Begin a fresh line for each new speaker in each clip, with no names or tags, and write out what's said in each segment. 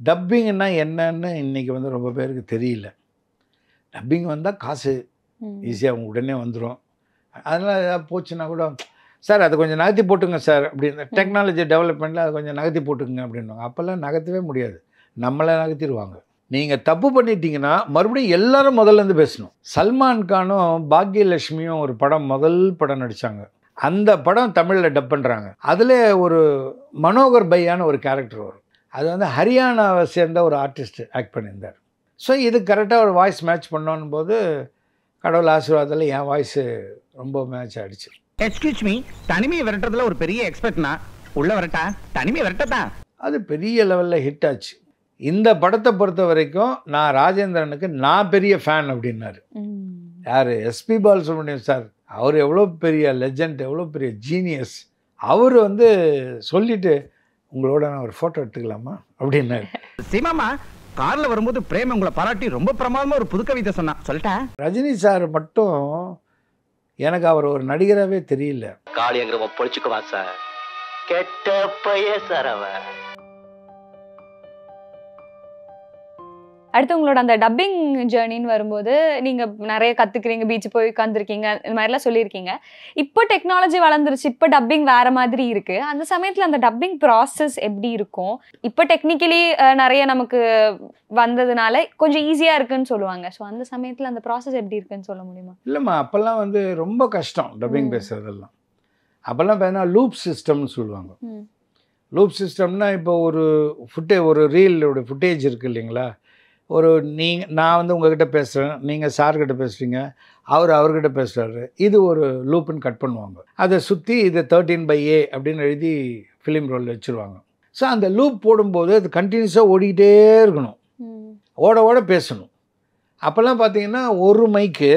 டப்பிங்னா என்னன்னு இன்றைக்கி வந்து ரொம்ப பேருக்கு தெரியல. டப்பிங் வந்தால் காசு ஈஸியாக உடனே வந்துடும். அதனால் ஏதாவது போச்சுன்னா கூட, சார் அதை கொஞ்சம் நகர்த்தி போட்டுங்க சார் அப்படின்னு, டெக்னாலஜி டெவலப்மெண்ட்டில் அதை கொஞ்சம் நகர்த்தி போட்டுங்க அப்படின்வாங்க. அப்போல்லாம் நகர்த்தவே முடியாது, நம்மளை நகர்த்திடுவாங்க. நீங்கள் தப்பு பண்ணிட்டீங்கன்னா மறுபடியும் எல்லாரும் முதல்லேருந்து பேசணும். சல்மான் கானும் பாக்யலட்சுமியும் ஒரு படம், முதல் படம் நடித்தாங்க. அந்த படம் தமிழில் டப் பண்ணுறாங்க. அதில் ஒரு மனோகர் பையான ஒரு கேரக்டர் வரும். அது வந்து ஹரியானாவை சேர்ந்த ஒரு ஆர்டிஸ்ட் ஆக்ட் பண்ணியிருந்தார். ஸோ இது கரெக்டாக ஒரு வாய்ஸ் மேட்ச் பண்ணோன்னு போது கடவுள் ஆசீர்வாதத்தில் என் வாய்ஸு ரொம்ப மேட்ச் ஆகிடுச்சு.
எக்ஸ்கியூஸ் மீ, தனிமையை விரட்டுறதுல ஒரு பெரிய எக்ஸ்பர்ட்னா உள்ள வரட்டா? தனிமையை விரட்டத்தான்.
அது பெரிய லெவலில் ஹிட் ஆச்சு. இந்த படத்தை பொறுத்த வரைக்கும் நான் ராஜேந்திரனுக்கு நான் பெரிய ஃபேன் அப்படின்னாரு. யார்? SP Balasubramaniam sir. அவர் எவ்வளோ பெரிய லெஜண்ட், எவ்வளோ பெரிய ஜீனியஸ். அவர் வந்து சொல்லிவிட்டு உங்களோட நான் ஒரு ஃபோட்டோ எடுத்துக்கலாமா அப்படின்னாரு.
சீமாமா கார்ல வரும்போது பிரேம் உங்களை பாராட்டி ரொம்ப பிரமாதமாக ஒரு புது கவிதை சொன்னா, சொல்லிட்டா?
ரஜினி சார் மட்டும் எனக்கு அவர் ஒரு நடிகராகவே தெரியல.
காளியங்கிறவன் பொழிச்சுக்குவா சார், கெட்ட பைய சார் அவன்.
அடுத்து உங்களோட அந்த டப்பிங் ஜேர்னின்னு வரும்போது நீங்கள் நிறைய கற்றுக்குறீங்க, பீச் போய் உட்காந்துருக்கீங்க, இந்த மாதிரிலாம் சொல்லியிருக்கீங்க. இப்போ டெக்னாலஜி வளர்ந்துருச்சு, இப்போ டப்பிங் வேறு மாதிரி இருக்குது. அந்த சமயத்தில் அந்த டப்பிங் ப்ராசஸ் எப்படி இருக்கும்? இப்போ டெக்னிக்கலி நிறைய நமக்கு வந்ததுனால கொஞ்சம் ஈஸியாக இருக்குன்னு சொல்லுவாங்க. ஸோ அந்த சமயத்தில் அந்த ப்ராசஸ் எப்படி இருக்குன்னு சொல்ல முடியுமா?
இல்லைம்மா, அப்போல்லாம் வந்து ரொம்ப கஷ்டம் டப்பிங் பேசுகிறதெல்லாம். அப்போல்லாம் பார்த்தீங்கன்னா லூப் சிஸ்டம்னு சொல்லுவாங்க. லூப் சிஸ்டம்னா இப்போ ஒரு ரீலோட ஃபுட்டேஜ் இருக்குது இல்லைங்களா? நான் வந்து உங்ககிட்ட பேசுகிறேன், நீங்கள் சார்கிட்ட பேசுகிறீங்க, அவர்கிட்ட பேசுகிறாரு. இது ஒரு லூப்புன்னு கட் பண்ணுவாங்க. அதை சுற்றி இதை 13/A அப்படின்னு எழுதி ஃபிலிம் ரோலில் வச்சுருவாங்க. ஸோ அந்த லூப் போடும்போது அது கண்டினியூஸாக ஓடிக்கிட்டே இருக்கணும், ஓட பேசணும். அப்போல்லாம் பார்த்தீங்கன்னா ஒரு மைக்கு,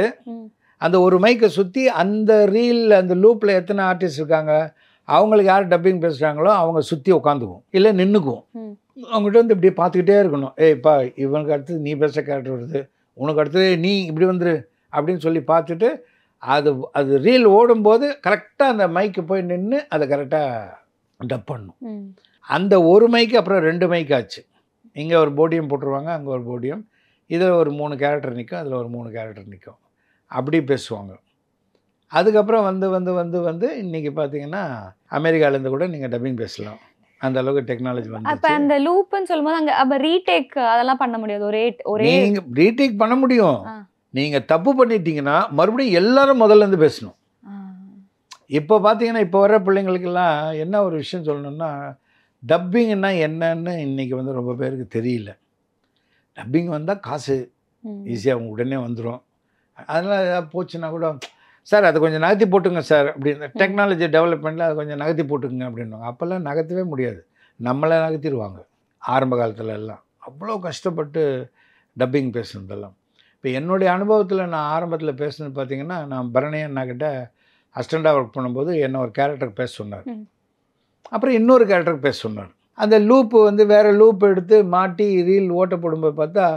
அந்த ஒரு மைக்கை சுற்றி அந்த அந்த லூப்பில் எத்தனை ஆர்டிஸ்ட் இருக்காங்க, அவங்களுக்கு யார் டப்பிங் பேசுகிறாங்களோ அவங்க சுற்றி உட்காந்துக்குவோம், இல்லை நின்றுக்குவோம். அவங்ககிட்ட வந்து இப்படி பார்த்துக்கிட்டே இருக்கணும். ஏய்ப்பா, இவனுக்கு அடுத்தது நீ பேசுகிற கேரக்டர் வருது, உனக்கு அடுத்தது நீ இப்படி வந்துரு அப்படின்னு சொல்லி பார்த்துட்டு அது ரீல் ஓடும்போது கரெக்டாக அந்த மைக்கு போய் நின்று அதை கரெக்டாக டப் பண்ணணும். அந்த ஒரு மைக்கு அப்புறம் 2 மைக் ஆச்சு. இங்கே ஒரு போடியம் போட்டுருவாங்க, அங்கே ஒரு போடியம், இதில் ஒரு 3 கேரக்டர் நிற்கும், அதில் ஒரு 3 கேரக்டர் நிற்கும், அப்படி பேசுவாங்க. அதுக்கப்புறம் வந்து இன்றைக்கி பார்த்தீங்கன்னா அமெரிக்காவிலேருந்து கூட நீங்கள் டப்பிங் பேசலாம், அந்த அளவுக்கு டெக்னாலஜி வந்து.
அப்போ அந்த லூப்னு சொல்லும்போது அங்கே அப்போ ரீடேக் அதெல்லாம் பண்ண முடியாது?
நீங்கள் ரீடேக் பண்ண முடியும். நீங்கள் தப்பு பண்ணிட்டீங்கன்னா மறுபடியும் எல்லாரும் முதல்லேருந்து பேசணும். இப்போ பார்த்தீங்கன்னா இப்போ வர பிள்ளைங்களுக்கெல்லாம் என்ன ஒரு விஷயம் சொல்லணும்னா, டப்பிங்னா என்னன்னு இன்றைக்கி வந்து ரொம்ப பேருக்கு தெரியல. டப்பிங் வந்தால் காசு ஈஸியாக உடனே வந்துடும். அதனால் ஏதாவது போச்சுன்னா கூட, சார் அதை கொஞ்சம் நகர்த்தி போட்டுங்க சார் அப்படின்னு, டெக்னாலஜி டெவலப்மெண்ட்டில் அதை கொஞ்சம் நகர்த்தி போட்டுங்க அப்படின்வாங்க. அப்போல்லாம் நகர்த்தவே முடியாது, நம்மளை நகர்த்திடுவாங்க. ஆரம்ப காலத்தில் எல்லாம் அவ்வளோ கஷ்டப்பட்டு டப்பிங் பேசுனதெல்லாம். இப்போ என்னுடைய அனுபவத்தில் நான் ஆரம்பத்தில் பேசுனது பார்த்திங்கன்னா, நான் பரணி அண்ணாக்கிட்ட அசிஸ்டண்ட்டாக ஒர்க் பண்ணும்போது என்ன ஒரு கேரக்டருக்கு பேச சொன்னார், அப்புறம் இன்னொரு கேரக்டருக்கு பேச சொன்னார். அந்த லூப்பு வந்து வேறு லூப் எடுத்து மாட்டி ரீல் ஓட்ட போடும்போது பார்த்தா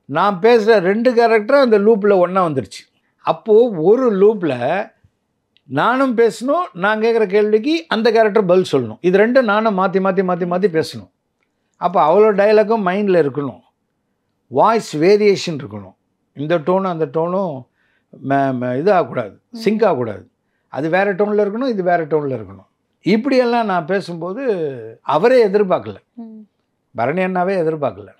நான் பேசுகிற 2 கேரக்டரும் அந்த லூப்பில் ஒன்றா வந்துடுச்சு. அப்போது ஒரு லூப்பில் நானும் பேசணும், நான் கேட்குற கேள்விக்கு அந்த கேரக்டர் பதில் சொல்லணும். இது 2 நானும் மாற்றி பேசணும். அப்போ அவ்வளோ டைலாக்கும் மைண்டில் இருக்கணும், வாய்ஸ் வேரியேஷன் இருக்கணும். இந்த டோனும் அந்த டோனும் இது ஆகக்கூடாது, சிங்க் ஆகக்கூடாது. அது வேறு டோனில் இருக்கணும், இது வேறு டோனில் இருக்கணும். இப்படியெல்லாம் நான் பேசும்போது அவரே எதிர்பார்க்கல, பரணி அண்ணாவே எதிர்பார்க்கல.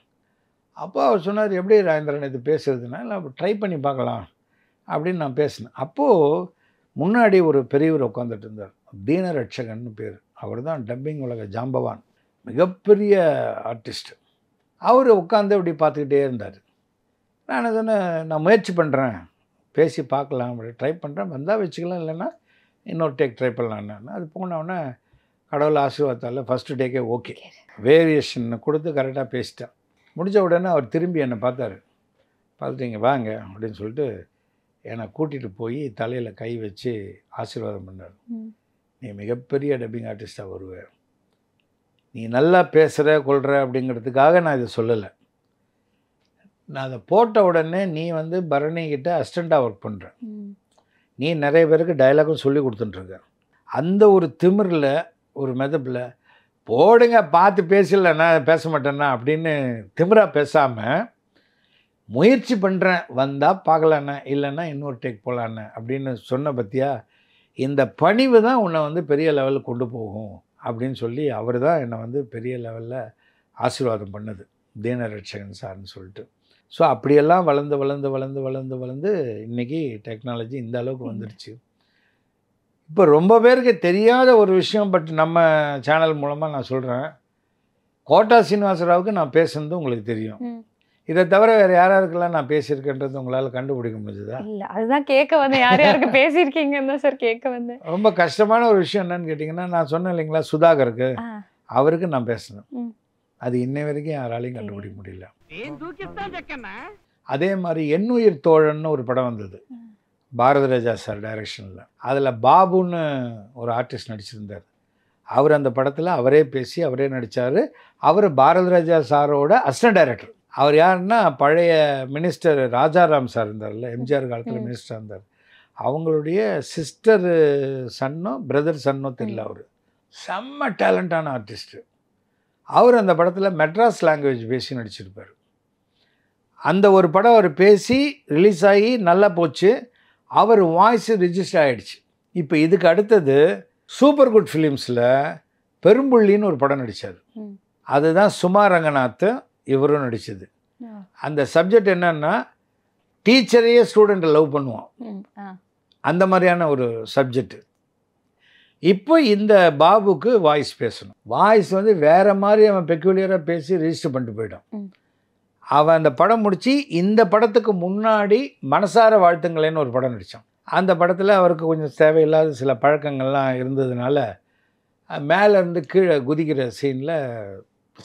அப்போ அவர் சொன்னார், எப்படி ராஜேந்திரன் இது பேசுறதுன்னா, இல்லை ட்ரை பண்ணி பார்க்கலாம் அப்படின்னு நான் பேசினேன். அப்போது முன்னாடி ஒரு பெரியவர் உட்காந்துட்டு இருந்தார், தீனரட்சகன்னு பேர். அவர் தான் டப்பிங் உலக ஜாம்பவான், மிகப்பெரிய ஆர்டிஸ்ட். அவர் உட்காந்து அப்படி பார்த்துக்கிட்டே இருந்தார். நான் தானே நான் முயற்சி பண்ணுறேன், பேசி பார்க்கலாம், அப்படி ட்ரை பண்ணுறேன், வந்தால் வச்சுக்கலாம், இல்லைன்னா இன்னொரு டேக் ட்ரை பண்ணலான்னு. அது போனவுடனே கடவுள் ஆசீர்வாதத்தால் ஃபஸ்ட்டு டேக்கே ஓகே, வேரியேஷன் கொடுத்து கரெக்டாக பேசிட்டேன். முடித்த உடனே அவர் திரும்பி என்னை பார்த்துட்டு இங்கே வாங்க அப்படின்னு சொல்லிட்டு என்னை கூட்டிகிட்டு போய் தலையில் கை வச்சு ஆசீர்வாதம் பண்ணார். நீ மிகப்பெரிய டப்பிங் ஆர்டிஸ்ட்டாக வருவேன், நீ நல்லா பேசுகிற கொள்கிற அப்படிங்கிறதுக்காக நான் இதை சொல்லலை. நான் அதை போட்ட உடனே நீ வந்து பரணிக்கிட்ட அசிஸ்டண்ட்டாக ஒர்க் பண்ணுற, நீ நிறைய பேருக்கு டைலாகும் சொல்லி கொடுத்துட்டுருக்க, அந்த ஒரு திமிரில் ஒரு மெதப்பில் போடுங்க பார்த்து பேசல, நான் பேச மாட்டேன்னா அப்படின்னு திமிரா பேசாமல் முயற்சி பண்ணுறேன், வந்தால் பார்க்கலாண்ணே, இல்லைன்னா இன்னொரு டேக் போகலாண்ணே அப்படின்னு சொன்ன பற்றியா, இந்த பணிவு தான் உன்னை வந்து பெரிய லெவலுக்கு கொண்டு போகும் அப்படின்னு சொல்லி அவர் தான் என்னை வந்து பெரிய லெவலில் ஆசீர்வாதம் பண்ணது, தீனரட்சகன் சார்னு சொல்லிட்டு. ஸோ அப்படியெல்லாம் வளர்ந்து வளர்ந்து வளர்ந்து வளர்ந்து வளர்ந்து இன்றைக்கி டெக்னாலஜி இந்த அளவுக்கு வந்துடுச்சு. இப்போ ரொம்ப பேருக்கு தெரியாத ஒரு விஷயம், பட் நம்ம சேனல் மூலமாக நான் சொல்கிறேன், கோட்டா சீனிவாசராவுக்கு நான் பேசுனது உங்களுக்கு தெரியும். இதை தவிர வேறு யாராருக்கெல்லாம் நான் பேசியிருக்கேன்றது உங்களால் கண்டுபிடிக்க முடிஞ்சுதா?
இல்லை, அதுதான் கேட்க வந்தேன், யார் யாருக்கு பேசியிருக்கீங்கன்னு தான் சார் கேட்க வந்தேன்.
ரொம்ப கஷ்டமான ஒரு விஷயம் என்னன்னு கேட்டிங்கன்னா, நான் சொன்னேன் இல்லைங்களா சுதாகருக்கு, அவருக்கு நான் பேசினேன். அது இன்னை வரைக்கும் யாராலையும் கண்டுபிடிக்க முடியல. அதே மாதிரி எண்ணுயிர் தோழன்னு ஒரு படம் வந்தது, பாரத ராஜா சார் டைரக்ஷனில். அதில் பாபுன்னு ஒரு ஆர்டிஸ்ட் நடிச்சிருந்தார். அவர் அந்த படத்தில் அவரே பேசி அவரே நடித்தார். அவர் பாரத ராஜா சாரோட அசிஸ்டன்ட் டைரக்டர். அவர் யாருன்னா பழைய மினிஸ்டர் ராஜாராம் சார் இருந்தார்ல, எம்ஜிஆர் காலத்தில் மினிஸ்டர் இருந்தார். அவங்களுடைய சிஸ்டர் சன்னோ பிரதர் சன்னோ தெரியல, அவர் செம்ம டேலண்டான ஆர்டிஸ்ட்டு. அவர் அந்த படத்தில் மெட்ராஸ் லாங்குவேஜ் பேசி நடிச்சிருப்பார். அந்த ஒரு படம் அவர் பேசி ரிலீஸ் ஆகி நல்லா போச்சு, அவர் வாய்ஸ் ரிஜிஸ்டர் ஆகிடுச்சு. இப்போ இதுக்கு அடுத்தது சூப்பர் குட் ஃபிலிம்ஸில் பெரும்புள்ளின்னு ஒரு படம் நடித்தார். அதுதான் சுமா ரங்கநாத் இவரும் நடித்தது. அந்த சப்ஜெக்ட் என்னன்னா, டீச்சரையே ஸ்டூடெண்ட்டை லவ் பண்ணுவான், அந்த மாதிரியான ஒரு சப்ஜெக்ட். இப்போ இந்த பாபுக்கு வாய்ஸ் பேசணும். வாய்ஸ் வந்து வேறு மாதிரி அவன் பெக்யூலியராக பேசி ரிஜிஸ்டர் பண்ணிட்டு போயிட்டான். அவன் அந்த படம் முடித்து இந்த படத்துக்கு முன்னாடி மனசார வாழ்த்துங்களேன்னு ஒரு படம் நடித்தான். அந்த படத்தில் அவருக்கு கொஞ்சம் தேவையில்லாத சில பழக்கங்கள்லாம் இருந்ததுனால மேலேருந்து கீழே குதிக்கிற சீனில்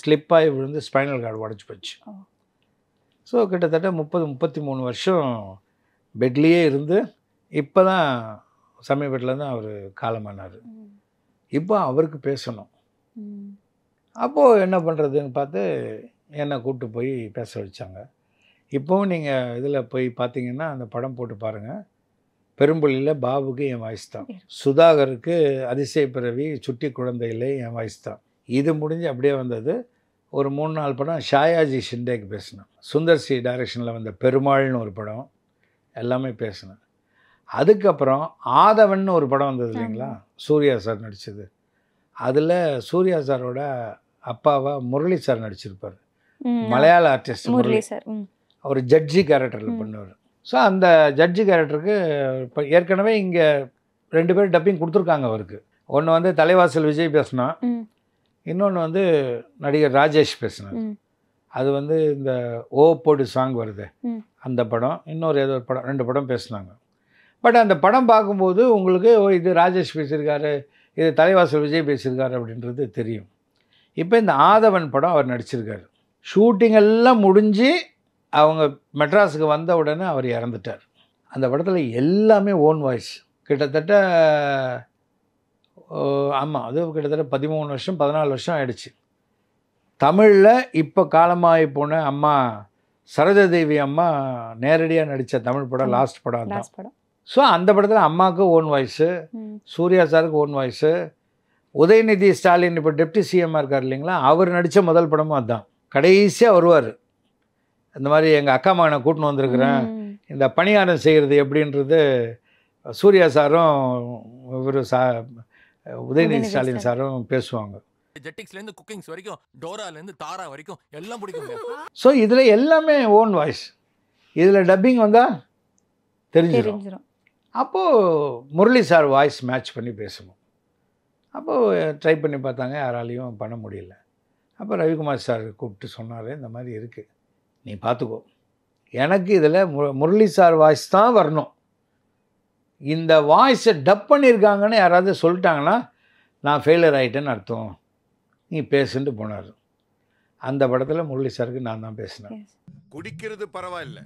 ஸ்லிப்பாகி விழுந்து ஸ்பைனல் கார்டு உடச்சி போச்சு. ஸோ கிட்டத்தட்ட 30-33 வருஷம் பெட்லேயே இருந்து இப்போ தான் சமீபத்தில் தான் அவர் காலமானார். இப்போ அவருக்கு பேசணும். அப்போது என்ன பண்ணுறதுன்னு பார்த்து என்னை கூப்பிட்டு போய் பேச வச்சாங்க. இப்போவும் நீங்கள் இதில் போய் பார்த்தீங்கன்னா அந்த படம் போட்டு பாருங்கள். பெரும்புள்ளியில் பாபுக்கு என் வாய்ஸ் தான், சுதாகருக்கு அதிசய பிறவி சுட்டி குழந்தையிலே என் வாய்ஸ் தான். இது முடிஞ்சு அப்படியே வந்தது. ஒரு 3-4 படம் ஷாயாஜி ஷிண்டேக்கு பேசினேன். சுந்தர் சி டைரக்ஷனில் வந்த பெருமாள்னு ஒரு படம், எல்லாமே பேசினேன். அதுக்கப்புறம் ஆதவன் ஒரு படம் வந்தது இல்லைங்களா, சூர்யா சார் நடித்தது. அதில் சூர்யா சாரோட அப்பாவா முரளி சார் நடிச்சிருப்பார், மலையாள ஆர்டிஸ்ட் முரளி சார். அவர் ஜட்ஜி கேரக்டரில் பண்ணுவார். ஸோ அந்த ஜட்ஜி கேரக்டருக்கு இப்போ ஏற்கனவே இங்கே 2 பேர் டப்பிங் கொடுத்துருக்காங்க அவருக்கு. ஒன்று வந்து தலைவாசல் விஜய் பேசினா, இன்னொன்று வந்து நடிகர் ராஜேஷ் பேசினார். அது வந்து இந்த ஓ போடு சாங் வருது அந்த படம், இன்னொரு ஏதோ ஒரு படம், 2 படம் பேசினாங்க. பட் அந்த படம் பார்க்கும்போது உங்களுக்கு இது ராஜேஷ் பேசியிருக்காரு, இது தலைவாசல் விஜய் பேசியிருக்காரு அப்படின்றது தெரியும். இப்போ இந்த ஆதவன் படம் அவர் நடிச்சிருக்காரு. ஷூட்டிங் எல்லாம் முடிஞ்சு அவங்க மெட்ராஸுக்கு வந்த உடனே அவர் இறந்துட்டார். அந்த படத்தில் எல்லாமே ஓன் வாய்ஸ். கிட்டத்தட்ட ஆமாம், அது கிட்டத்தட்ட 13 வருஷம் 14 வருஷம் ஆயிடுச்சு. தமிழில் இப்போ காலமாகி போன அம்மா சரோஜாதேவி அம்மா நேரடியாக நடித்த தமிழ் படம் லாஸ்ட் படம் தான். ஸோ அந்த படத்தில் அம்மாவுக்கு ஓன் வாய்ஸு, சூர்யா சாருக்கு ஓன் வாய்ஸு, உதயநிதி ஸ்டாலின் இப்போ டெப்டி சிஎம்மாக இருக்கார் இல்லைங்களா, அவர் நடித்த முதல் படமும் அதுதான். கடைசியாக வருவார், இந்த மாதிரி எங்கள் அக்கா மகனை கூட்டின்னு வந்திருக்கிறேன், இந்த பணியாரம் செய்கிறது எப்படின்றது சூர்யா சாரும் இவர் உதயநிதி ஸ்டாலின் சாரும் பேசுவாங்க.
ஜெட்டிக்ஸ்லேருந்து குக்கிங்ஸ் வரைக்கும், டோராலேருந்து தாரா வரைக்கும் எல்லாம் பிடிக்கும்.
ஸோ இதில் எல்லாமே ஓன் வாய்ஸ். இதில் டப்பிங் வந்தால் தெரிஞ்சிடும். அப்போது முரளி சார் வாய்ஸ் மேட்ச் பண்ணி பேசணும். அப்போது ட்ரை பண்ணி பார்த்தாங்க, யாராலையும் பண்ண முடியல. அப்போ ரவிக்குமார் சார் கூப்பிட்டு சொன்னார், இந்த மாதிரி இருக்குது, நீ பார்த்துக்கோ, எனக்கு இதில் முரளி சார் வாய்ஸ் தான் வரணும், இந்த வாய்ஸை டப் பண்ணியிருக்காங்கன்னு யாராவது சொல்லிட்டாங்கன்னா நான் ஃபெயிலியர் ஆகிட்டேன்னு அர்த்தம், நீ பேசுன்ட்டு போனார். அந்த படத்தில் முரளி சாருக்கு நான் தான் பேசினேன்.
குடிக்கிறது பரவாயில்ல,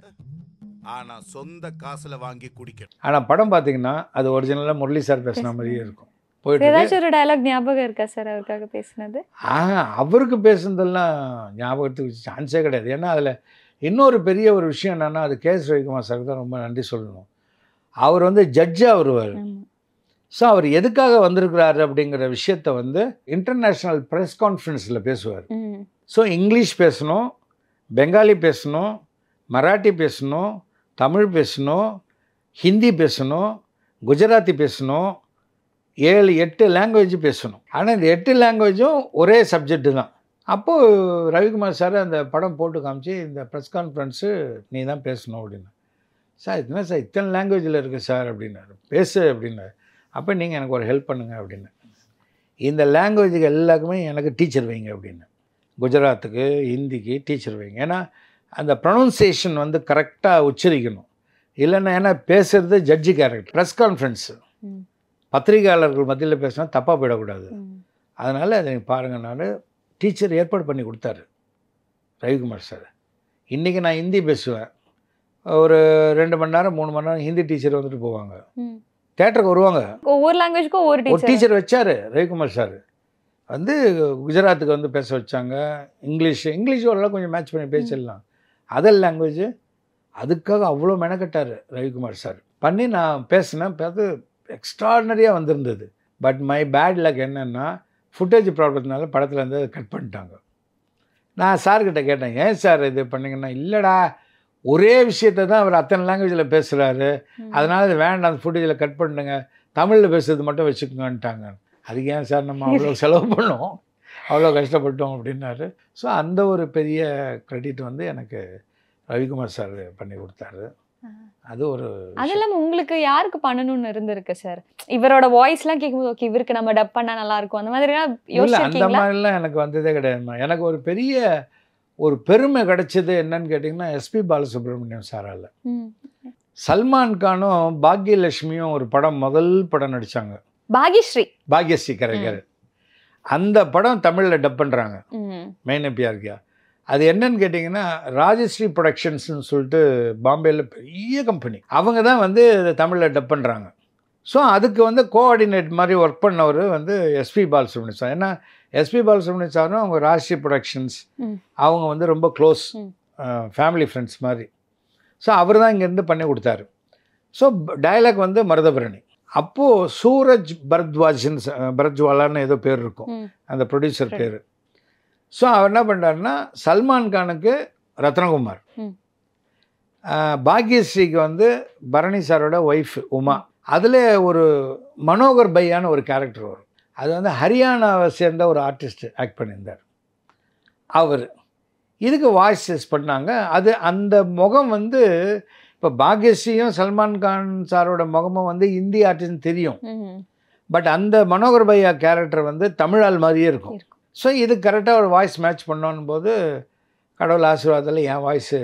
ஆனால் சொந்த காசில் வாங்கி குடிக்கணும்.
ஆனால் படம் பார்த்தீங்கன்னா அது ஒரிஜினலாக முரளி சார் பேசின மாதிரியே இருக்கும்.
ஏதாச்சும் ஒரு டயலாக் ஞாபகம் இருக்கா சார் அவருக்காக பேசினது?
அவருக்கு பேசுனதெல்லாம் ஞாபகத்துக்கு சான்ஸே கிடையாது. ஏன்னா அதில் இன்னொரு பெரிய ஒரு விஷயம் என்னென்னா, அது கேஎஸ் ரவிக்குமார் சாருக்கு தான் ரொம்ப நன்றி சொல்லணும். அவர் வந்து ஜட்ஜாக வருவார். ஸோ அவர் எதுக்காக வந்திருக்கிறாரு அப்படிங்கிற விஷயத்த வந்து இன்டர்நேஷ்னல் ப்ரெஸ் கான்ஃபரன்ஸில் பேசுவார். ஸோ இங்கிலீஷ் பேசணும், பெங்காலி பேசணும், மராட்டி பேசணும், தமிழ் பேசணும், ஹிந்தி பேசணும், குஜராத்தி பேசணும், 7-8 லாங்குவேஜ் பேசணும். ஆனால் இந்த 8 லாங்குவேஜும் ஒரே சப்ஜெக்டு தான். அப்போது ரவிக்குமார் சார் அந்த படம் போட்டு காமிச்சு, இந்த ப்ரெஸ் கான்ஃபரன்ஸு நீ தான் பேசணும் அப்படின்னு. சார் என்ன சார் இத்தனை லாங்குவேஜில் இருக்குது சார் அப்படின்னாரு. பேசு அப்படின்னாரு. அப்போ நீங்கள் எனக்கு ஒரு ஹெல்ப் பண்ணுங்கள் அப்படின்னு. இந்த லாங்குவேஜுக்கு எல்லாருக்குமே எனக்கு டீச்சர் வைங்க அப்படின்னு. குஜராத்துக்கு, ஹிந்திக்கு டீச்சர் வைங்க. ஏன்னா அந்த ப்ரொனவுன்சியேஷன் வந்து கரெக்டாக உச்சரிக்கணும். இல்லைன்னா ஏன்னா பேசுகிறது ஜட்ஜி கேரக்டர். ப்ரெஸ் கான்ஃபரன்ஸு பத்திரிகையாளர்கள் மத்தியில் பேசினா தப்பாக போயிடக்கூடாது. அதனால் அதை பாருங்கள், நான் டீச்சர் ஏற்பாடு பண்ணி கொடுத்தாரு ரவிக்குமார் சார். இன்றைக்கி நான் ஹிந்தி பேசுவேன், ஒரு 2 மணி நேரம் 3 மணி நேரம் ஹிந்தி டீச்சர் வந்துட்டு போவாங்க, தேட்டருக்கு வருவாங்க.
ஒவ்வொரு லாங்குவேஜ்க்கும்
ஒரு டீச்சர் வச்சார் ரவிக்குமார் சார். வந்து குஜராத்துக்கு வந்து பேச வச்சாங்க. இங்கிலீஷ் ஓரளவு கொஞ்சம் மேட்ச் பண்ணி பேசிடலாம். அதர் லாங்குவேஜ் அதுக்காக அவ்வளோ மெனக்கட்டார் ரவிக்குமார் சார். பண்ணி நான் பேசினேன். பார்த்து எக்ஸ்ட்ராடனரியாக வந்திருந்தது. பட் மை பேட் லக் என்னென்னா ஃபுட்டேஜ் ப்ராப்ளத்தினால படத்தில் இருந்து கட் பண்ணிட்டாங்க. நான் சார்கிட்ட கேட்டேன், ஏன் சார் இது பண்ணிங்கன்னா, இல்லைடா ஒரே விஷயத்தை தான் அவர் அத்தனை லாங்குவேஜில் பேசுகிறாரு, அதனால் அது வேண்டாம், அந்த ஃபுட்டேஜில் கட் பண்ணுங்க, தமிழில் பேசுறது மட்டும் வச்சுக்கோங்கன்ட்டாங்க. அதுக்கு ஏன் சார் நம்ம அவ்வளோ செலவு பண்ணோம், அவ்வளோ கஷ்டப்பட்டோம் அப்படின்னாரு. ஸோ அந்த ஒரு பெரிய கிரெடிட் வந்து எனக்கு ரவிக்குமார் சார் பண்ணி கொடுத்தாரு. அது ஒரு
அதெல்லாம் உங்களுக்கு யாருக்கு பண்ணணும்னு இருந்திருக்கு சார்? இவரோட வாய்ஸ்லாம் கேட்கும்போது ஓகே இவருக்கு நம்ம டப் பண்ணால் நல்லாயிருக்கும் அந்த மாதிரிலாம்
இல்லை, அந்த
யோசிச்சிருக்கீங்களா?
மாதிரிலாம் எனக்கு வந்ததே கிடையாதுமா. எனக்கு ஒரு பெரிய ஒரு பெருமை கிடைச்சது என்னன்னு கேட்டிங்கன்னா எஸ்பி பாலசுப்ரமணியம் சாரால். சல்மான் கானும் பாக்யலட்சுமியும் ஒரு படம், முதல் படம் நடித்தாங்க, பாக்யஸ்ரீ கரைக்கர். அந்த படம் தமிழில் டப் பண்ணுறாங்க, மைனே பியார் கியா. அது என்னன்னு கேட்டிங்கன்னா ராஜஸ்ரீ ப்ரொடக்ஷன்ஸ்னு சொல்லிட்டு பாம்பேயில் பெரிய கம்பெனி, அவங்க தான் வந்து தமிழில் டப் பண்ணுறாங்க. ஸோ அதுக்கு வந்து கோஆர்டினேட் மாதிரி ஒர்க் பண்ணவர் வந்து எஸ்பி பாலசுப்ரமணியம் சார். ஏன்னா எஸ்பி பாலசுப்ரமணியம் சாரும் அவங்க ராஜஸ்ரீ ப்ரொடக்ஷன்ஸ் அவங்க வந்து ரொம்ப க்ளோஸ் ஃபேமிலி ஃப்ரெண்ட்ஸ் மாதிரி. ஸோ அவர் தான் இங்கேருந்து பண்ணி கொடுத்தாரு. ஸோ டயலாக் வந்து மருதபரணி. அப்போது சூரஜ் பரத்வாலான்னு ஏதோ பேர் இருக்கும் அந்த ப்ரொடியூசர் பேர். ஸோ அவர் என்ன பண்ணுறாருன்னா சல்மான் கானுக்கு ரத்னகுமார், பாக்யஸ்ரீக்கு வந்து பரணி சாரோட ஒய்ஃப் உமா. அதில் ஒரு மனோகர் பையான்னு ஒரு கேரக்டர் வரும். அது வந்து ஹரியானாவை சேர்ந்த ஒரு ஆர்டிஸ்ட் ஆக்ட் பண்ணியிருந்தார். அவர் இதுக்கு வாய்ஸ் டெஸ்ட் பண்ணாங்க. அது அந்த முகம் வந்து இப்போ பாக்யஸ்ரீயும் சல்மான் கான் சாரோட முகமும் வந்து இந்தி ஆர்டிஸ்ட்னு தெரியும். பட் அந்த மனோகர் பையா கேரக்டர் வந்து தமிழால் மாதிரியே இருக்கும். ஸோ இது கரெக்டாக ஒரு வாய்ஸ் மேட்ச் பண்ணோன்னும் போது கடவுள் ஆசீர்வாதத்தில் என் வாய்ஸு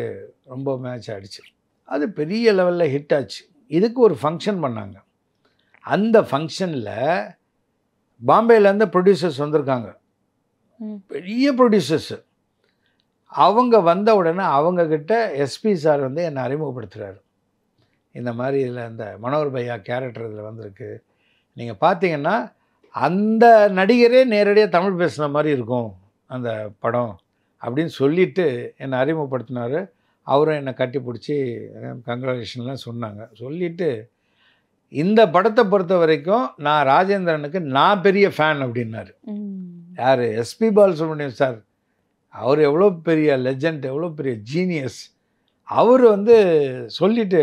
ரொம்ப மேட்ச் ஆகிடுச்சு. அது பெரிய லெவலில் ஹிட் ஆச்சு. இதுக்கு ஒரு ஃபங்க்ஷன் பண்ணாங்க. அந்த ஃபங்க்ஷனில் பாம்பேலேருந்து ப்ரொடியூசர்ஸ் வந்திருக்காங்க, பெரிய ப்ரொடியூசர்ஸு. அவங்க வந்த உடனே அவங்கக்கிட்ட எஸ்பி சார் வந்து என்னை அறிமுகப்படுத்துகிறாரு. இந்த மாதிரி இதில் இந்த மனோகர் பையா கேரக்டர் இதில் வந்திருக்கு, நீங்கள் பார்த்தீங்கன்னா அந்த நடிகரே நேரடியாக தமிழ் பேசுன மாதிரி இருக்கும் அந்த படம் அப்படின்னு சொல்லிவிட்டு என்னை அறிமுகப்படுத்தினார். அவரும் என்னை கட்டி பிடிச்சி கங்க்ராச்சுலேஷன்லாம் சொன்னாங்க. சொல்லிவிட்டு இந்த படத்தை பொறுத்த வரைக்கும் நான் ராஜேந்திரனுக்கு நான் பெரிய ஃபேன் அப்படின்னாரு. யார்? SP Balasubramaniam sir. அவர் எவ்வளோ பெரிய லெஜண்ட், எவ்வளோ பெரிய ஜீனியஸ். அவர் வந்து சொல்லிவிட்டு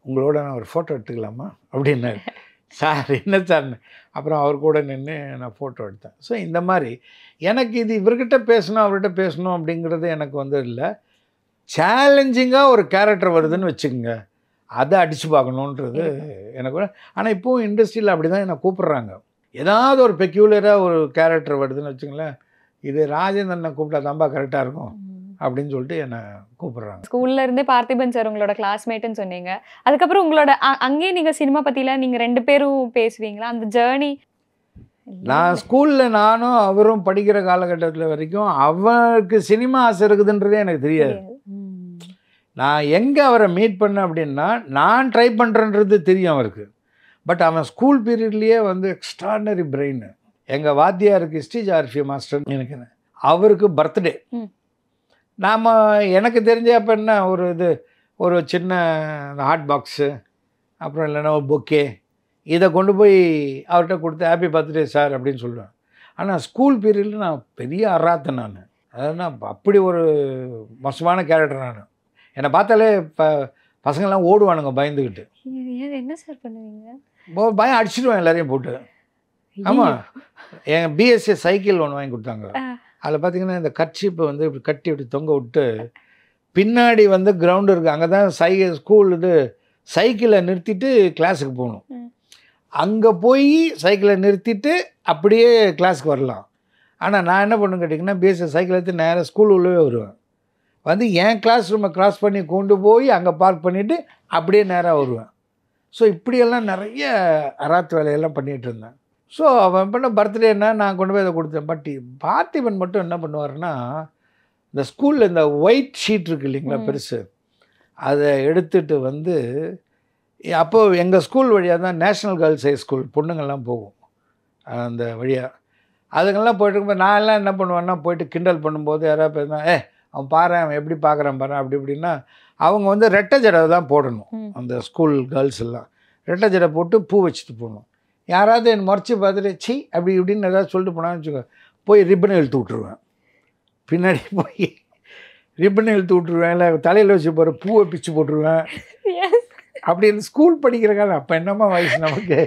உங்களோட நான் ஒரு ஃபோட்டோ எடுத்துக்கலாமா அப்படின்னாரு. சார் என்ன சார்? அப்புறம் அவர் கூட நின்று நான் ஃபோட்டோ எடுத்தேன். ஸோ இந்த மாதிரி எனக்கு இது இவர்கிட்ட பேசணும் அவர்கிட்ட பேசணும் அப்படிங்கிறது எனக்கு வந்து இல்லை. சேலஞ்சிங்காக ஒரு கேரக்டர் வருதுன்னு வச்சுக்கோங்க, அதை அடித்து பார்க்கணுன்றது எனக்கு. ஆனால் இப்போவும் இண்டஸ்ட்ரியில் அப்படி தான் என்னை கூப்பிட்றாங்க. ஏதாவது ஒரு பெக்யூலராக ஒரு கேரக்டர் வருதுன்னு வச்சுங்களேன், இது ராஜேந்திரனை கூப்பிட்டா தான்பா கரெக்டாக இருக்கும் அப்படின்னு சொல்லிட்டு என்னை கூப்பிட்றாங்க.
ஸ்கூல்ல இருந்தே பார்த்திபன் சார் உங்களோட கிளாஸ்மேட்டுன்னு சொன்னீங்க. அதுக்கப்புறம் உங்களோட அங்கேயே நீங்கள் சினிமா பற்றிலாம் நீங்கள் 2 பேரும் பேசுவீங்களா? அந்த ஜேர்னி
நான் ஸ்கூலில் நானும் அவரும் படிக்கிற காலகட்டத்தில் வரைக்கும் அவருக்கு சினிமா ஆசை இருக்குதுன்றதே எனக்கு தெரியாது. நான் எங்கே அவரை மீட் பண்ணேன் அப்படின்னா நான் ட்ரை பண்ணுறேன்றது தெரியும் அவருக்கு. பட் அவன் ஸ்கூல் பீரியட்லேயே வந்து எக்ஸ்ட்ராடனரி பிரெயின். எங்கள் வாத்தியாருக்கு ஹிஸ்ட்ரி ஜாகிரஃபி மாஸ்டர் எனக்கு அவருக்கு பர்த்டே. நாம் எனக்கு தெரிஞ்ச அப்போ என்ன ஒரு இது ஒரு சின்ன ஹாட் பாக்ஸு, அப்புறம் இல்லைன்னா ஒரு பொக்கே, இதை கொண்டு போய் அவர்கிட்ட கொடுத்து ஹாப்பி பர்த்டே சார் அப்படின்னு சொல்லுவேன். ஆனால் ஸ்கூல் பீரியடில் நான் பெரிய அராத்தன் நான். அதாவது நான் அப்படி ஒரு மோசமான கேரக்டர் நான். என்னை பார்த்தாலே பசங்கள்லாம் ஓடுவானுங்க பயந்துக்கிட்டு.
என்ன சார் பண்ணுவீங்க?
பயம் அடிச்சிடுவேன் எல்லாரையும் போட்டு. ஆமாம், என் பிஎஸ்சி சைக்கிள் ஒன்று வாங்கி கொடுத்தாங்க. அதில் பார்த்தீங்கன்னா இந்த கர்ச்சீப்பை வந்து இப்படி கட்டி இப்படி தொங்க விட்டு பின்னாடி வந்து கிரவுண்டு இருக்குது, அங்கே தான் ஸ்கூல் இது சைக்கிளை நிறுத்திட்டு கிளாஸுக்கு போகணும். அங்கே போய் சைக்கிளை நிறுத்திட்டு அப்படியே கிளாஸுக்கு வரலாம். ஆனால் நான் என்ன பண்ணுன்னு கேட்டிங்கன்னா பிஎஸ்சி சைக்கிள் எடுத்து நேராக ஸ்கூல் உள்ளே வருவேன். வந்து என் கிளாஸ் ரூமை க்ராஸ் பண்ணி கொண்டு போய் அங்கே பார்க் பண்ணிவிட்டு அப்படியே நேராக வருவேன். ஸோ இப்படியெல்லாம் நிறைய அராத்து வேலையெல்லாம் பண்ணிகிட்டு இருந்தேன். ஸோ அவன் பண்ண பர்த்டேன்னா நான் கொண்டு போய் அதை கொடுத்தேன். பட் பார்த்திபன் மட்டும் என்ன பண்ணுவார்னா, இந்த ஸ்கூலில் இந்த ஒயிட் ஷீட் இருக்குது இல்லைங்களா பெருசு, அதை எடுத்துகிட்டு வந்து அப்போது எங்கள் ஸ்கூல் வழியாக தான் நேஷ்னல் கேர்ள்ஸ் ஹை ஸ்கூல் பொண்ணுங்கள்லாம் போகும் அந்த வழியாக. அதுங்கெல்லாம் போய்ட்டு இருக்கும்போது நான் எல்லாம் என்ன பண்ணுவேன்னா போயிட்டு கிண்டல் பண்ணும்போது யாராவது பேசினா அவன் பாரு அவன் எப்படி பார்க்குறான் பாரு அப்படி இப்படின்னா அவங்க வந்து ரெட்டை ஜடை தான் போடணும். அந்த ஸ்கூல் கேர்ள்ஸ் எல்லாம் ரெட்டை ஜடை போட்டு பூ வச்சுட்டு போகணும். யாராவது என் முறைச்சி பார்த்துட்டு சி அப்படி இப்படின்னு ஏதாவது சொல்லிட்டு போனான்னு வச்சுக்கோ, போய் ரிப்பனை இழுத்து விட்ருவேன். பின்னாடி போய் ரிப்பனை இழுத்து விட்ருவேன், இல்லை தலையில் வச்சு போகிற பூவை பிச்சு போட்டுருவேன். அப்படி ஸ்கூல் படிக்கிற காலம் அப்போ என்னம்மா வயசு நமக்கு,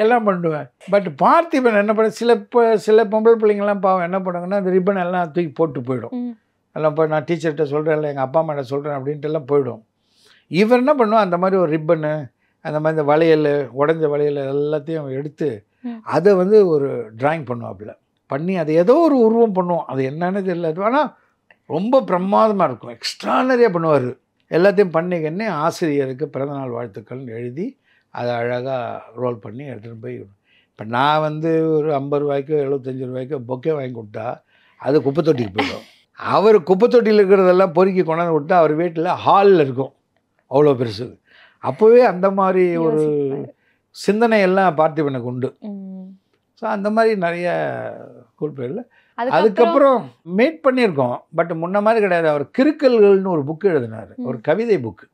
எல்லாம் பண்ணுவேன். பட் பார்த்திபன் என்ன பண்ண சில பொம்பளை பிள்ளைங்கள்லாம் பாவம் என்ன பண்ணுவாங்கன்னா அந்த ரிப்பன் எல்லாம் தூக்கி போட்டு போயிடும். எல்லாம் போய் நான் டீச்சர்கிட்ட சொல்கிறேன், இல்லை எங்கள் அப்பா அம்மாட்ட சொல்கிறேன் அப்படின்ட்டு எல்லாம் போயிடும். இவர் என்ன பண்ணுவான், அந்த மாதிரி ஒரு ரிப்பனு அந்த மாதிரி இந்த வளையல் உடஞ்ச வளையல் எல்லாத்தையும் எடுத்து அதை வந்து ஒரு ட்ராயிங் பண்ணுவாப்புல பண்ணி அதை ஏதோ ஒரு உருவம் பண்ணுவோம். அது என்னன்னு தெரியல, ஆனால் ரொம்ப பிரமாதமாக இருக்கும், எக்ஸ்ட்ரானரியாக பண்ணுவார். எல்லாத்தையும் பண்ணிக்கன்னே ஆசிரியருக்கு பிறந்தநாள் வாழ்த்துக்கள்னு எழுதி அதை அழகாக ரோல் பண்ணி எடுத்துகிட்டு போய். இப்போ நான் வந்து ஒரு 50 ரூபாய்க்கோ 75 ரூபாய்க்கோ பொக்கே வாங்கி கொடுத்தா அது குப்பை தொட்டிக்கு போயிடும். அவர் குப்பை தொட்டியில் இருக்கிறதெல்லாம் பொறுக்கி கொண்டாந்து விட்டா அவர் வீட்டில் ஹாலில் இருக்கும் அவ்வளோ பெருசு. அப்போவே அந்த மாதிரி ஒரு சிந்தனை எல்லாம் பார்த்திபனுக்கு உண்டு. ஸோ அந்த மாதிரி நிறைய ஸ்கூல் பேரில் அதுக்கப்புறம் மீட் பண்ணியிருக்கோம். பட் முன்ன மாதிரி கிடையாது. அவர் கிறுக்கல்கள்னு ஒரு புக்கு எழுதினார், ஒரு கவிதை புக்கு.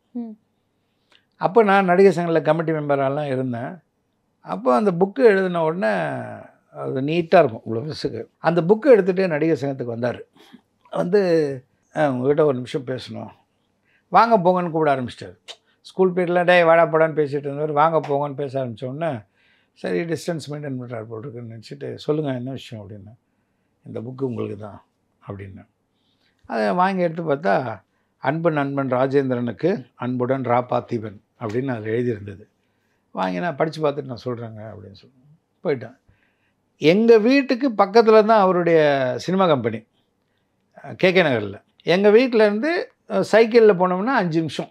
அப்போ நான் நடிகர் சங்கத்தில் கமிட்டி மெம்பரெல்லாம் இருந்தேன். அப்போ அந்த புக்கு எழுதின உடனே அது நீட்டாக இருக்கும் இவ்வளோ வருஷத்துக்கு. அந்த புக்கு எடுத்துகிட்டு நடிகர் சங்கத்துக்கு வந்தார். வந்து உங்கள்கிட்ட ஒரு நிமிஷம் பேசணும், வாங்க போங்கன்னு கூப்பிட ஆரம்பிச்சிட்டார். ஸ்கூல் பீரியடில் டே வாடா போடான்னு பேசிகிட்டு இருந்தவர் வாங்க போங்கன்னு பேச ஆரம்பித்தோடனே சரி டிஸ்டன்ஸ் மெயின்டைன் பண்ணுறாரு போல் இருக்குன்னு நினச்சிட்டு சொல்லுங்கள் என்ன விஷயம் அப்படின்னு. இந்த புக்கு உங்களுக்கு தான் அப்படின்னு. அதை வாங்கி எடுத்து பார்த்தா அன்பு நண்பன் ராஜேந்திரனுக்கு அன்புடன் ரா பார்த்திபன் அப்படின்னு அது எழுதியிருந்தது. வாங்கி நான் படித்து பார்த்துட்டு நான் சொல்கிறேங்க அப்படின்னு சொல்லி போயிட்டேன். எங்கள் வீட்டுக்கு பக்கத்தில் தான் அவருடைய சினிமா கம்பெனி கேகே நகரில். எங்கள் வீட்டிலேருந்து சைக்கிளில் போனோம்னா 5 நிமிஷம்,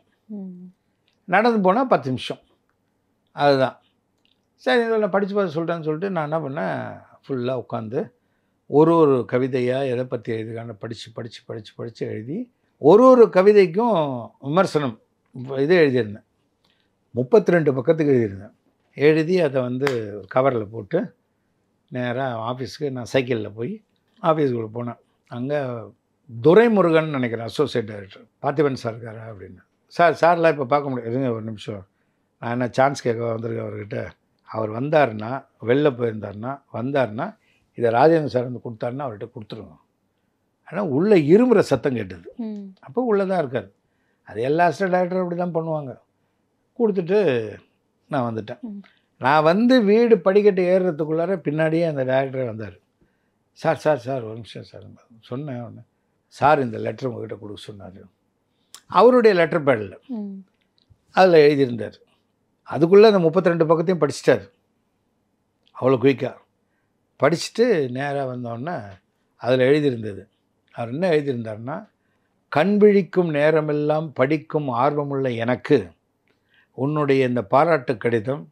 நடந்து போனால் 10 நிமிஷம், அதுதான். சரி இதில் படித்து பார்த்து சொல்லிட்டேன்னு சொல்லிட்டு நான் என்ன பண்ணேன், ஃபுல்லாக உட்காந்து ஒரு கவிதையாக எதை பற்றி எழுதிக்கான படித்து எழுதி ஒரு கவிதைக்கும் விமர்சனம் இது எழுதியிருந்தேன். 32 பக்கத்துக்கு எழுதியிருந்தேன். எழுதி அதை வந்து கவரில் போட்டு நேராக ஆஃபீஸுக்கு நான் சைக்கிளில் போய் ஆஃபீஸுக்குள்ளே போனேன். அங்கே துரைமுருகன் நினைக்கிறேன் அசோசியேட் டைரக்டர். பார்த்திபன் சார் இருக்காரா அப்படின்னு. சார்லாம் இப்போ பார்க்க முடியாது, இருங்க ஒரு நிமிஷம், நான் என்ன சான்ஸ் கேட்க வந்திருக்கேன் அவர்கிட்ட. அவர் வந்தாருன்னா வெளில போயிருந்தாருன்னா வந்தாருன்னா இதை ராஜேந்திர சார் வந்து கொடுத்தாருன்னா அவர்கிட்ட கொடுத்துருங்க. ஆனால் உள்ளே இருமுறை சத்தம் கேட்டது. அப்போ உள்ளே தான் இருக்கார். அது எல்லா அசிஸ்டன்ட் டைரக்டரும் அப்படி தான் பண்ணுவாங்க. கொடுத்துட்டு நான் வந்துட்டேன். நான் வந்து வீடு படிக்கட்டு ஏறுறதுக்குள்ளார பின்னாடியே அந்த டைரக்டர் வந்தார். சார் ஒரு நிமிஷம் சார் சொன்னேன் ஒன்று. சார் இந்த லெட்டர் உங்கள்கிட்ட கொடுக்க சொன்னார். அவருடைய லெட்டர் பேடில் அதில் எழுதியிருந்தார். அதுக்குள்ளே அந்த 32 பக்கத்தையும் படிச்சிட்டார் அவ்வளோ குயிக்காக. படிச்சுட்டு நேராக வந்தோடனே அதில் எழுதியிருந்தது. அவர் என்ன எழுதியிருந்தார்னா, கண் விழிக்கும் நேரமெல்லாம் படிக்கும் ஆர்வமுள்ள எனக்கு உன்னுடைய இந்த பாராட்டு கடிதம்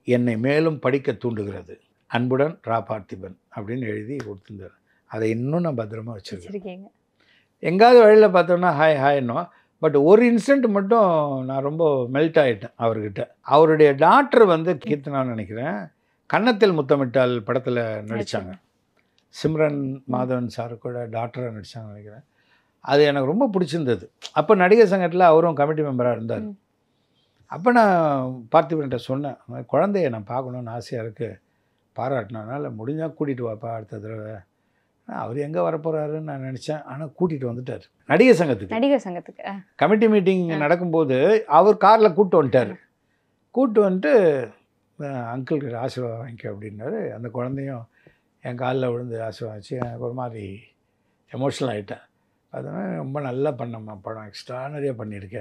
என்னை மேலும் படிக்க தூண்டுகிறது. அன்புடன் ரா பார்த்திபன் அப்படின்னு எழுதி கொடுத்துருந்தார். அதை இன்னும் நான் பத்திரமா வச்சுருக்கேன். எங்காவது வழியில் பார்த்தோன்னா ஹாய்னோ. பட் ஒரு இன்சிடெண்ட் மட்டும் நான் ரொம்ப மெல்ட் ஆகிட்டேன் அவர்கிட்ட. அவருடைய டாக்டர் வந்து கீர்த்தனான்னு நினைக்கிறேன், கன்னத்தில் முத்தமிட்டால் படத்தில் நடித்தாங்க. சிம்ரன் மாதவன் சார் கூட டாக்டராக நடித்தாங்கன்னு நினைக்கிறேன். அது எனக்கு ரொம்ப பிடிச்சிருந்தது. அப்போ நடிகர் சங்கத்தில் அவரும் கமிட்டி மெம்பராக இருந்தார். அப்போ நான் பார்த்திபன்கிட்ட சொன்னேன், "இந்த மாதிரி குழந்தைய நான் பார்க்கணுன்னு ஆசையாக இருக்குது, பாராட்டினதுனால முடிஞ்சால் கூட்டிகிட்டு வாப்பா அடுத்த தடவை." அவர் எங்கே வரப்போகிறாருன்னு நான் நினச்சேன். ஆனால் கூட்டிகிட்டு வந்துட்டார் நடிகர் சங்கத்துக்கு.
நடிகர் சங்கத்துக்கு
கமிட்டி மீட்டிங் நடக்கும்போது அவர் காரில் கூப்பிட்டு வந்துட்டார். கூப்பிட்டு வந்துட்டு அங்கிள்கிட்ட ஆசீர்வாதம் வாங்கிக்க அப்படின்னாரு. அந்த குழந்தையும் என் காலில் விழுந்து ஆசீர்வாதம் வச்சு எனக்கு ஒரு மாதிரி எமோஷ்னல் ஆகிட்டேன். அதனால் ரொம்ப நல்லா பண்ணம்மா படம், எக்ஸ்ட்ரானரியாக பண்ணியிருக்க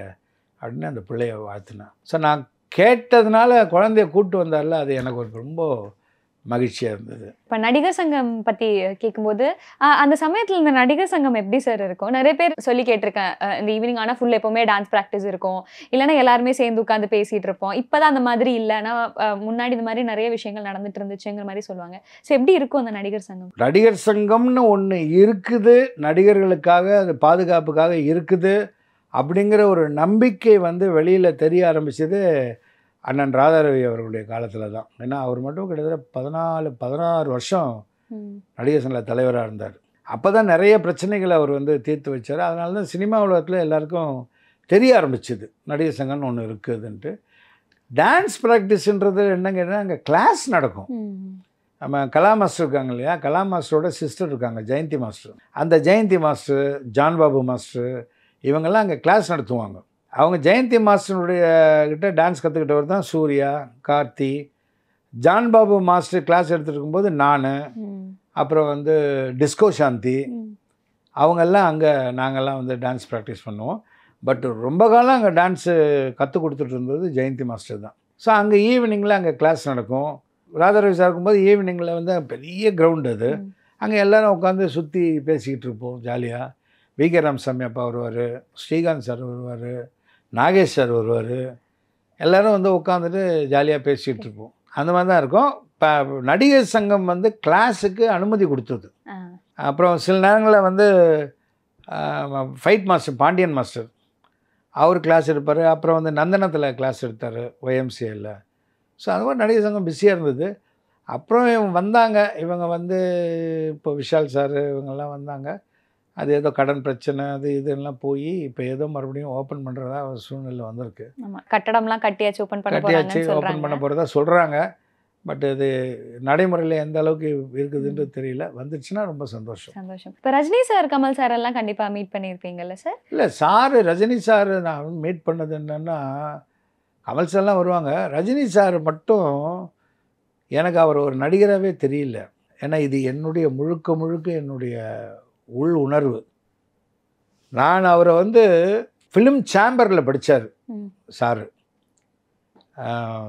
அப்படின்னு அந்த பிள்ளைய வாழ்த்துனேன். ஸோ நான் கேட்டதுனால குழந்தைய கூப்பிட்டு வந்தார்ல, அது எனக்கு ஒரு ரொம்ப மகிழ்ச்சியாக இருந்தது.
இப்போ நடிகர் சங்கம் பற்றி கேட்கும்போது அந்த சமயத்தில் இந்த நடிகர் சங்கம் எப்படி சார் இருக்கும்? நிறைய பேர் சொல்லி கேட்டிருக்கேன், இந்த ஈவினிங் ஆனால் ஃபுல் எப்போவுமே டான்ஸ் ப்ராக்டிஸ் இருக்கும், இல்லைன்னா எல்லாருமே சேர்ந்து உட்காந்து பேசிகிட்டு இருப்போம். இப்போ தான் அந்த மாதிரி இல்லை, ஆனால் முன்னாடி இந்த மாதிரி நிறைய விஷயங்கள் நடந்துட்டு இருந்துச்சுங்கிற மாதிரி சொல்லுவாங்க. ஸோ எப்படி இருக்கும் அந்த நடிகர் சங்கம்?
நடிகர் சங்கம்னு ஒன்று இருக்குது, நடிகர்களுக்காக அது பாதுகாப்புக்காக இருக்குது அப்படிங்கிற ஒரு நம்பிக்கை வெளியில் தெரிய ஆரம்பிச்சது அண்ணன் ராதாரவி அவர்களுடைய காலத்தில் தான். ஏன்னா அவர் மட்டும் கிட்டத்தட்ட 16 வருஷம் நடிகர் சங்க தலைவராக இருந்தார். அப்போ தான் நிறைய பிரச்சனைகளை அவர் தீர்த்து வச்சார். அதனால தான் சினிமா உலகத்தில் எல்லாருக்கும் தெரிய ஆரம்பிச்சுது நடிகர் சங்கம்னு ஒன்று இருக்குதுன்ட்டு. டான்ஸ் ப்ராக்டிஸ்ன்றது என்னங்க கேட்டால் அங்கே கிளாஸ் நடக்கும். நம்ம கலா மாஸ்டர் இருக்காங்க இல்லையா, கலா மாஸ்டரோட சிஸ்டர் இருக்காங்க ஜெயந்தி மாஸ்டர். அந்த ஜெயந்தி மாஸ்டர், ஜான் பாபு மாஸ்டர், இவங்கெல்லாம் அங்கே கிளாஸ் நடத்துவாங்க. அவங்க ஜெயந்தி மாஸ்டருடைய கிட்ட டான்ஸ் கற்றுக்கிட்டவர் தான் சூர்யா, கார்த்தி. ஜான் பாபு மாஸ்டர் கிளாஸ் எடுத்துகிட்டு இருக்கும்போது நான், அப்புறம் டிஸ்கோ சாந்தி, அவங்கெல்லாம் அங்கே நாங்கள்லாம் டான்ஸ் ப்ராக்டிஸ் பண்ணுவோம். பட் ரொம்ப காலம் அங்கே டான்ஸு கற்றுக் கொடுத்துட்டு இருந்தது ஜெயந்தி மாஸ்டர் தான். ஸோ அங்கே ஈவினிங்கில் அங்கே கிளாஸ் நடக்கும். ராதாரவி சார் இருக்கும்போது ஈவினிங்கில் பெரிய கிரவுண்டு அது. அங்கே எல்லோரும் உட்காந்து சுற்றி பேசிக்கிட்டு இருப்போம் ஜாலியாக. வி.கே. ராமசாமி அப்பா வருவார், ஸ்ரீகாந்த் சார் வருவார், நாகேஷ் சார் வருவார். எல்லோரும் உட்காந்துட்டு ஜாலியாக பேசிகிட்டு இருப்போம். அந்த மாதிரி தான் இருக்கும். இப்போ நடிகர் சங்கம் கிளாஸுக்கு அனுமதி கொடுத்தது. அப்புறம் சில நேரங்களில் ஃபைட் மாஸ்டர் பாண்டியன் மாஸ்டர் அவர் கிளாஸ் எடுப்பார். அப்புறம் நந்தனத்தில் கிளாஸ் எடுத்தார் ஒய்எம்சிஏயில். ஸோ அது மாதிரி நடிகர் சங்கம் பிஸியாக இருந்தது. அப்புறம் இவங்க இப்போ விஷால் சார் இவங்கெல்லாம் வந்தாங்க. அது ஏதோ கடன் பிரச்சனை அது இதெல்லாம் போய் இப்போ ஏதோ மறுபடியும் ஓப்பன் பண்ணுறதா ஒரு சூழ்நிலை வந்திருக்கு.
கட்டடம்லாம் கட்டியாச்சு, ஓப்பன் பண்ண
போகிறதா சொல்கிறாங்க. பட் அது நடைமுறையில் எந்த அளவுக்கு இருக்குதுன்றது தெரியல. வந்துச்சுன்னா ரொம்ப சந்தோஷம்.
இப்போ ரஜினி சார், கமல் சார் எல்லாம் கண்டிப்பாக மீட் பண்ணியிருப்பீங்கல்ல சார்?
இல்லை சார், ரஜினி சார் நான் மீட் பண்ணது என்னென்னா, கமல் சார்லாம் வருவாங்க. ரஜினி சார் மட்டும் எனக்கு அவர் ஒரு நடிகராகவே தெரியல. ஏன்னா இது என்னுடைய முழுக்க என்னுடைய உள் உணர்வு. நான் அவரை ஃபிலிம் சேம்பரில் படித்தார் சார்.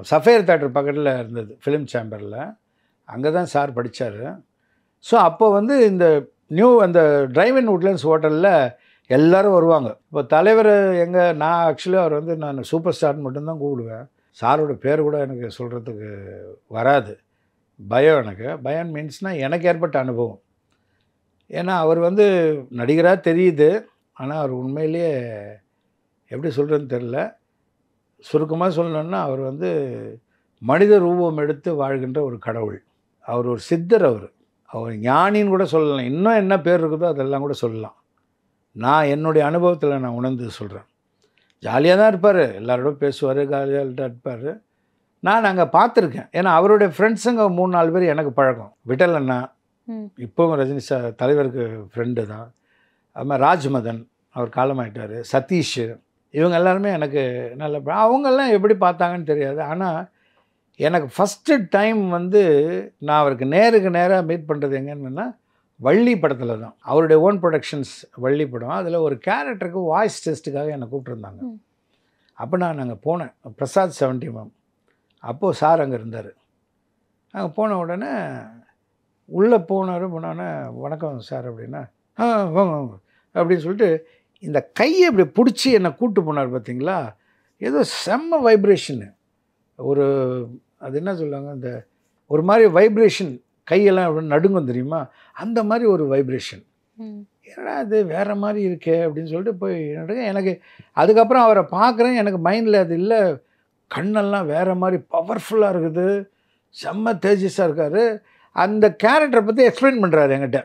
சஃபேர் தேட்டர் பக்கத்தில் இருந்தது ஃபிலிம் சேம்பரில், அங்கே தான் சார் படித்தார். ஸோ அப்போ இந்த அந்த டிரைவ்-இன் உட்லண்ட்ஸ் ஹோட்டலில் எல்லோரும் வருவாங்க. இப்போ தலைவர் நான் ஆக்சுவலி அவர் நான் சூப்பர் ஸ்டார் மட்டும்தான் கூப்பிடுவேன். சாரோட பேர் கூட எனக்கு சொல்கிறதுக்கு வராது, பயம். எனக்கு பயம் மீன்ஸ்னால் எனக்கு ஏற்பட்ட அனுபவம். ஏன்னா அவர் நடிகராக தெரியுது, ஆனால் அவர் உண்மையிலேயே எப்படி சொல்கிறதுன்னு தெரில. சுருக்கமாக சொல்லணுன்னா அவர் மனித ரூபம் எடுத்து வாழ்கின்ற ஒரு கடவுள். அவர் ஒரு சித்தர். அவர் ஞானின்னு கூட சொல்லலாம். இன்னும் என்ன பேர் இருக்குதோ அதெல்லாம் கூட சொல்லலாம். நான் என்னுடைய அனுபவத்தில் நான் உணர்ந்து சொல்கிறேன். ஜாலியாக தான் இருப்பார், எல்லாரோட பேசுவார், ஜாலியாக இருப்பார். நான் அங்கே பார்த்துருக்கேன். ஏன்னா அவருடைய ஃப்ரெண்ட்ஸுங்க 3-4 பேர் எனக்கு பழக்கம். விட்டல் அண்ணா இப்போவும் ரஜினி சார் தலைவருக்கு ஃப்ரெண்டு தான். அது மாதிரி ராஜ்மதன் அவர் காலமாயிட்டார், சதீஷ், இவங்க எல்லாருமே எனக்கு நல்ல அவங்கெல்லாம் எப்படி பார்த்தாங்கன்னு தெரியாது. ஆனால் எனக்கு ஃபஸ்ட்டு டைம் நான் அவருக்கு நேருக்கு நேராக மீட் பண்ணுறது எங்கன்னா வள்ளி படத்தில் தான். அவருடைய ஓன் ப்ரொடக்ஷன்ஸ் வள்ளி படம். அதில் ஒரு கேரக்டருக்கு வாய்ஸ் டெஸ்ட்டுக்காக என்னை கூப்பிட்ருந்தாங்க. அப்போ நான் அங்கே போனேன். பிரசாத் 70 மேம் அப்போது சார் அங்கே இருந்தார். அங்கே போன உடனே உள்ளே போனோன்னே வணக்கம் சார் அப்படின்னா, வாங்க வாங்க அப்படின்னு சொல்லிட்டு இந்த கையை இப்படி பிடிச்சி என்னை கூப்பிட்டு போனார். பார்த்தீங்களா, ஏதோ செம்ம வைப்ரேஷனு. ஒரு அது என்ன சொல்லுவாங்க, இந்த ஒரு மாதிரி வைப்ரேஷன், கையெல்லாம் அப்படி நடுங்கும் தெரியுமா, அந்த மாதிரி ஒரு வைப்ரேஷன். ஏன்னா அது வேறு மாதிரி இருக்கே அப்படின்னு சொல்லிட்டு போய் எனக்கு அதுக்கப்புறம் அவரை பார்க்குறேன். எனக்கு மைண்டில் அது இல்லை, கண்ணெல்லாம் வேறு மாதிரி பவர்ஃபுல்லாக இருக்குது, செம்ம தேஜஸாக இருக்கார். அந்த கேரக்டரை பற்றி எக்ஸ்பிளைன் பண்ணுறாரு என்கிட்ட.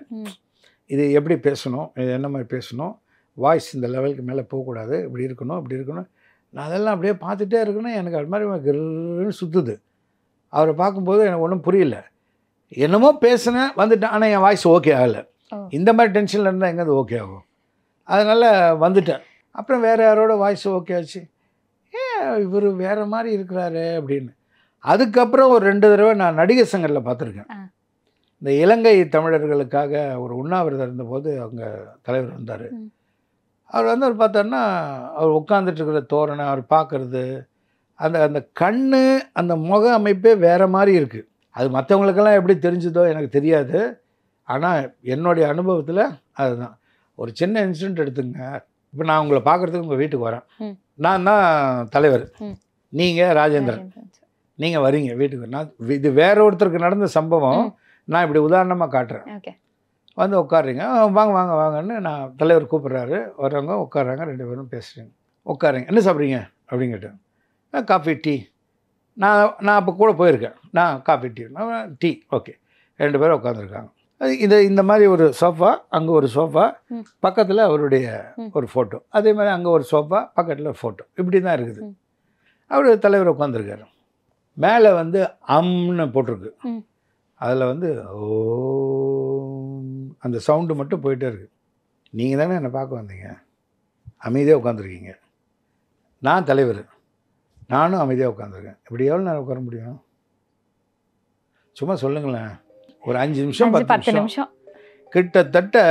இது எப்படி பேசணும், இது என்ன மாதிரி பேசணும், வாய்ஸ் இந்த லெவலுக்கு மேலே போகக்கூடாது, இப்படி இருக்கணும் இப்படி இருக்கணும். நான் அதெல்லாம் அப்படியே பார்த்துட்டே இருக்கேன்னா எனக்கு அது மாதிரி கிருன்னு சுற்றுது. அவரை பார்க்கும்போது எனக்கு ஒன்றும் புரியல. என்னமோ பேசினேன் வந்துட்டேன், ஆனால் என் வாய்ஸ் ஓகே ஆகலை. இந்த மாதிரி டென்ஷனில் இருந்தால் எங்கே அது ஓகே ஆகும்? அதனால் வந்துட்டேன். அப்புறம் வேறு யாரோட வாய்ஸ் ஓகே ஆச்சு. ஏன் இவர் வேறு மாதிரி இருக்கிறாரு அப்படின்னு. அதுக்கப்புறம் ஒரு 2 தடவை நான் நடிகர் சங்கத்தில் பார்த்துருக்கேன். இந்த இலங்கை தமிழர்களுக்காக ஒரு உண்ணாவிரதம் இருந்தபோது அவங்க தலைவர் வந்தார். அவர் வந்து அவர் பார்த்தாருன்னா அவர் உட்காந்துட்டு இருக்கிற தோரணை அவர் பார்க்குறது, அந்த அந்த கண் அந்த முக அமைப்பே வேறு மாதிரி இருக்குது. அது மற்றவங்களுக்கெல்லாம் எப்படி தெரிஞ்சுதோ எனக்கு தெரியாது. ஆனால் என்னுடைய அனுபவத்தில் அதுதான். ஒரு சின்ன இன்சிடெண்ட் எடுத்துங்க. இப்போ நான் உங்களை பார்க்குறதுக்கு உங்கள் வீட்டுக்கு வரேன். நான் தான் தலைவர், நீங்கள் ராஜேந்திரன். நீங்கள் வரீங்க வீட்டுக்கு. நான் இது வேற ஒருத்தருக்கு நடந்த சம்பவம், நான் இப்படி உதாரணமாக காட்டுறேன். வந்து உட்காடுறீங்க, வாங்க வாங்க வாங்கன்னு நான் தலைவர் கூப்பிட்றாரு. வரவங்க உட்காடுறாங்க, 2 பேரும் பேசுகிறீங்க. உட்காருங்க, என்ன சாப்பிட்றீங்க அப்படின்னு கேட்டேன். Coffee tea. நான் அப்போ கூட போயிருக்கேன். நான் காஃபி டீ, டீ. ஓகே, 2 பேரும் உட்காந்துருக்காங்க. இந்த மாதிரி ஒரு சோஃபா, அங்கே ஒரு சோஃபா, பக்கத்தில் அவருடைய ஒரு ஃபோட்டோ, அதே மாதிரி அங்கே ஒரு சோஃபா, பக்கத்தில் ஒரு ஃபோட்டோ, இப்படி தான் இருக்குது. அவர் தலைவர் உட்காந்துருக்காரு. மேலே வந்து அம்னு போட்டிருக்கு. அதில் வந்து ஓ அந்த சவுண்டு மட்டும் போயிட்டே இருக்குது. நீங்கள் தானே என்னை பார்க்க வந்தீங்க, அமைதியாக உட்காந்துருக்கீங்க. நான் தலைவர், நானும் அமைதியாக உட்காந்துருக்கேன். இப்படி எவ்வளோ நேரம் உட்கார முடியும்? சும்மா சொல்லுங்களேன். ஒரு 5 நிமிஷம் 10 நிமிஷம் கிட்டத்தட்ட